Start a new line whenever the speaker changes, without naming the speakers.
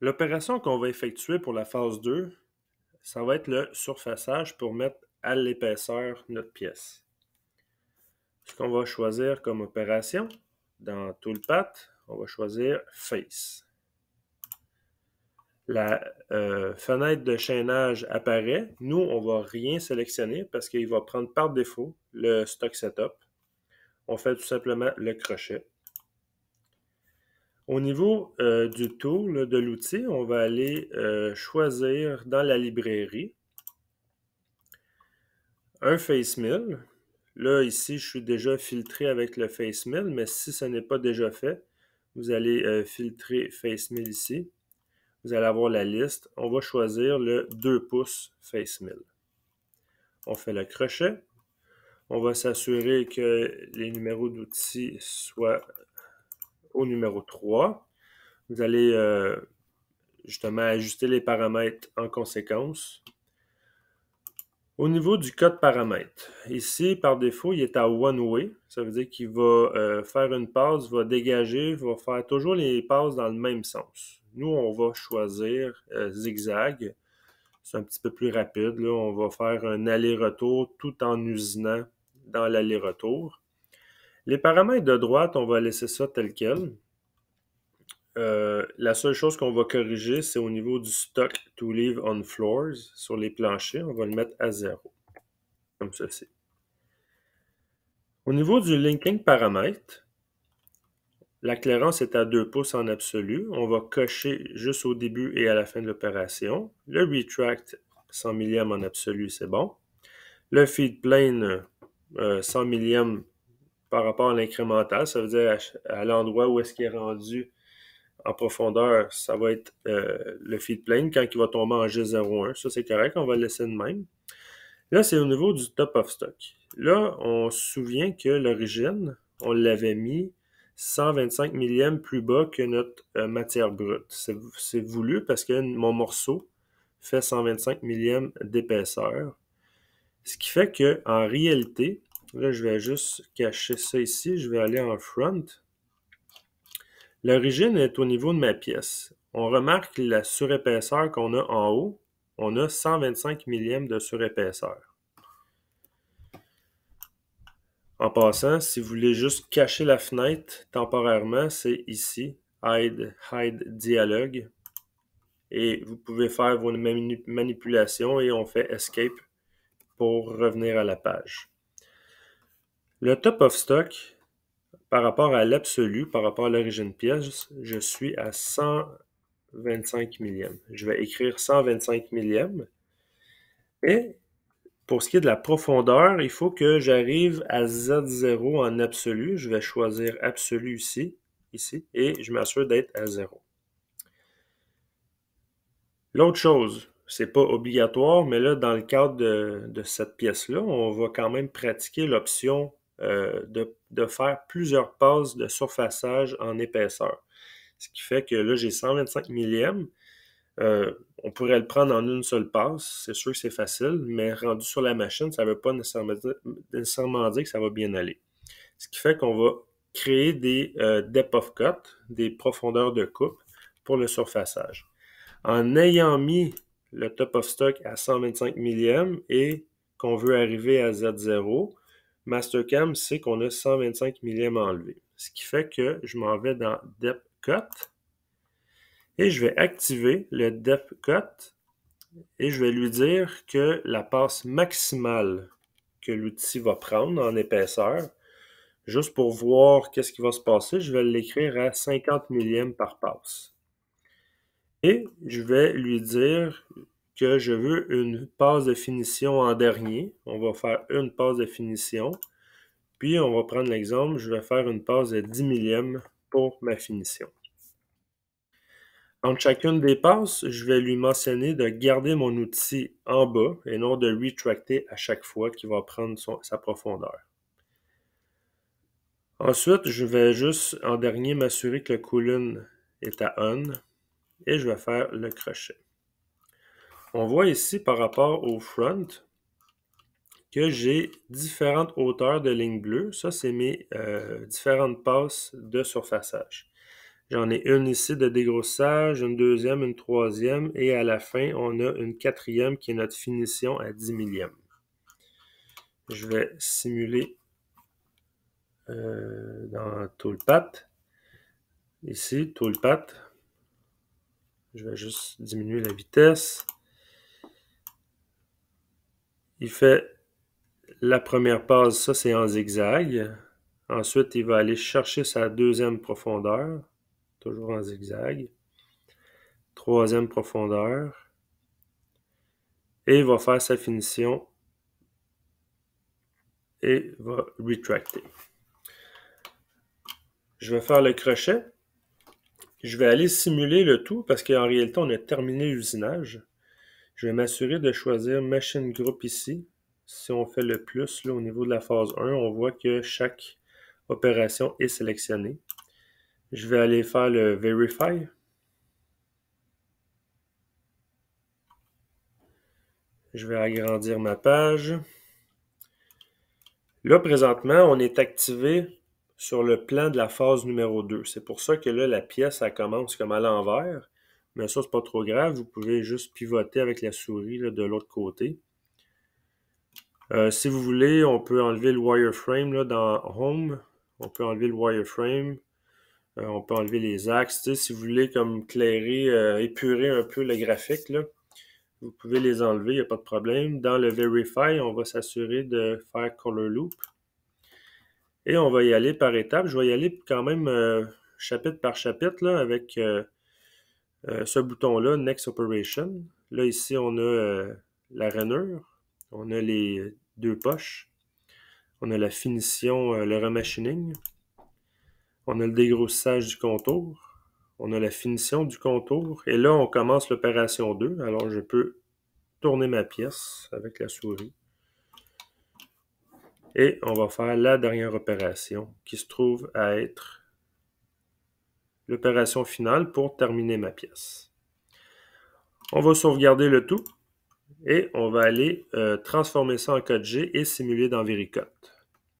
L'opération qu'on va effectuer pour la phase 2, ça va être le surfaçage pour mettre à l'épaisseur notre pièce. Ce qu'on va choisir comme opération, dans Toolpath, on va choisir Face. La fenêtre de chaînage apparaît. Nous, on ne va rien sélectionner parce qu'il va prendre par défaut le Stock Setup. On fait tout simplement le crochet. Au niveau du tool, de l'outil, on va aller choisir dans la librairie un Face Mill. Là, ici, je suis déjà filtré avec le Face Mill, mais si ce n'est pas déjà fait, vous allez filtrer Face Mill ici. Vous allez avoir la liste. On va choisir le 2 pouces Face Mill. On fait le crochet. On va s'assurer que les numéros d'outils soient au numéro 3. Vous allez justement ajuster les paramètres en conséquence. Au niveau du code paramètre, ici, par défaut, il est à one way. Ça veut dire qu'il va faire une passe, va dégager, va faire toujours les passes dans le même sens. Nous, on va choisir zigzag. C'est un petit peu plus rapide. Là. On va faire un aller-retour tout en usinant dans l'aller-retour. Les paramètres de droite, on va laisser ça tel quel. La seule chose qu'on va corriger, c'est au niveau du stock to leave on floors sur les planchers. On va le mettre à 0, comme ceci. Au niveau du linking paramètre, la clairance est à 2 pouces en absolu. On va cocher juste au début et à la fin de l'opération. Le retract 100 mm en absolu, c'est bon. Le feed plane 100 mm par rapport à l'incrémental, ça veut dire à l'endroit où est-ce qu'il est rendu en profondeur, ça va être le feed plane quand il va tomber en G01. Ça, c'est correct, on va le laisser de même. Là, c'est au niveau du top of stock. Là, on se souvient que l'origine, on l'avait mis 125 mm plus bas que notre matière brute. C'est voulu parce que mon morceau fait 125 mm d'épaisseur. Ce qui fait que en réalité, là, je vais juste cacher ça ici. Je vais aller en front. L'origine est au niveau de ma pièce. On remarque la surépaisseur qu'on a en haut. On a 125 mm de surépaisseur. En passant, si vous voulez juste cacher la fenêtre temporairement, c'est ici, Hide Dialogue. Et vous pouvez faire vos manipulations et on fait Escape pour revenir à la page. Le top of stock, par rapport à l'absolu, par rapport à l'origine pièce, je suis à 125 mm. Je vais écrire 125 mm. Et pour ce qui est de la profondeur, il faut que j'arrive à Z0 en absolu. Je vais choisir absolu ici, et je m'assure d'être à 0. L'autre chose, c'est pas obligatoire, mais là, dans le cadre de cette pièce-là, on va quand même pratiquer l'option de faire plusieurs passes de surfaçage en épaisseur. Ce qui fait que là, j'ai 125 mm. On pourrait le prendre en une seule passe. C'est sûr que c'est facile, mais rendu sur la machine, ça ne veut pas nécessairement dire que ça va bien aller. Ce qui fait qu'on va créer des depth of cut, des profondeurs de coupe pour le surfaçage. En ayant mis le top of stock à 125 mm et qu'on veut arriver à Z0, Mastercam sait qu'on a 125 mm enlevé. Ce qui fait que je m'en vais dans Depth Cut et je vais activer le Depth Cut et je vais lui dire que la passe maximale que l'outil va prendre en épaisseur, juste pour voir qu'est-ce qui va se passer, je vais l'écrire à 50 mm par passe. Et je vais lui dire que je veux une passe de finition en dernier. On va faire une passe de finition. Puis, on va prendre l'exemple, je vais faire une passe de 10 mm pour ma finition. Entre chacune des passes, je vais lui mentionner de garder mon outil en bas et non de retracter à chaque fois qu'il va prendre sa profondeur. Ensuite, je vais juste en dernier m'assurer que le cool-in est à on et je vais faire le crochet. On voit ici par rapport au front que j'ai différentes hauteurs de lignes bleues. Ça, c'est mes différentes passes de surfaçage. J'en ai une ici de dégrossage, une deuxième, une troisième, et à la fin, on a une quatrième qui est notre finition à 10 millièmes. Je vais simuler dans Toolpath. Ici, Toolpath. Je vais juste diminuer la vitesse. Il fait la première passe, ça c'est en zigzag. Ensuite, il va aller chercher sa deuxième profondeur, toujours en zigzag. Troisième profondeur. Et il va faire sa finition et va retracter. Je vais faire le crochet. Je vais aller simuler le tout parce qu'en réalité, on a terminé l'usinage. Je vais m'assurer de choisir Machine Group ici. Si on fait le plus là, au niveau de la phase 1, on voit que chaque opération est sélectionnée. Je vais aller faire le Verify. Je vais agrandir ma page. Là, présentement, on est activé sur le plan de la phase numéro 2. C'est pour ça que là, la pièce, elle commence comme à l'envers. Mais ça, c'est pas trop grave. Vous pouvez juste pivoter avec la souris là, de l'autre côté. Si vous voulez, on peut enlever le wireframe là, dans Home. On peut enlever le wireframe. On peut enlever les axes. Tu sais, si vous voulez comme clairer, épurer un peu le graphique, là, vous pouvez les enlever, il n'y a pas de problème. Dans le Verify, on va s'assurer de faire Color Loop. Et on va y aller par étapes. Je vais y aller quand même chapitre par chapitre là, avec ce bouton-là, Next Operation. Là, ici, on a la rainure. On a les deux poches. On a la finition, le remachining. On a le dégrossage du contour. On a la finition du contour. Et là, on commence l'opération 2. Alors, je peux tourner ma pièce avec la souris. Et on va faire la dernière opération qui se trouve à être l'opération finale pour terminer ma pièce. On va sauvegarder le tout et on va aller transformer ça en code G et simuler dans Vericut.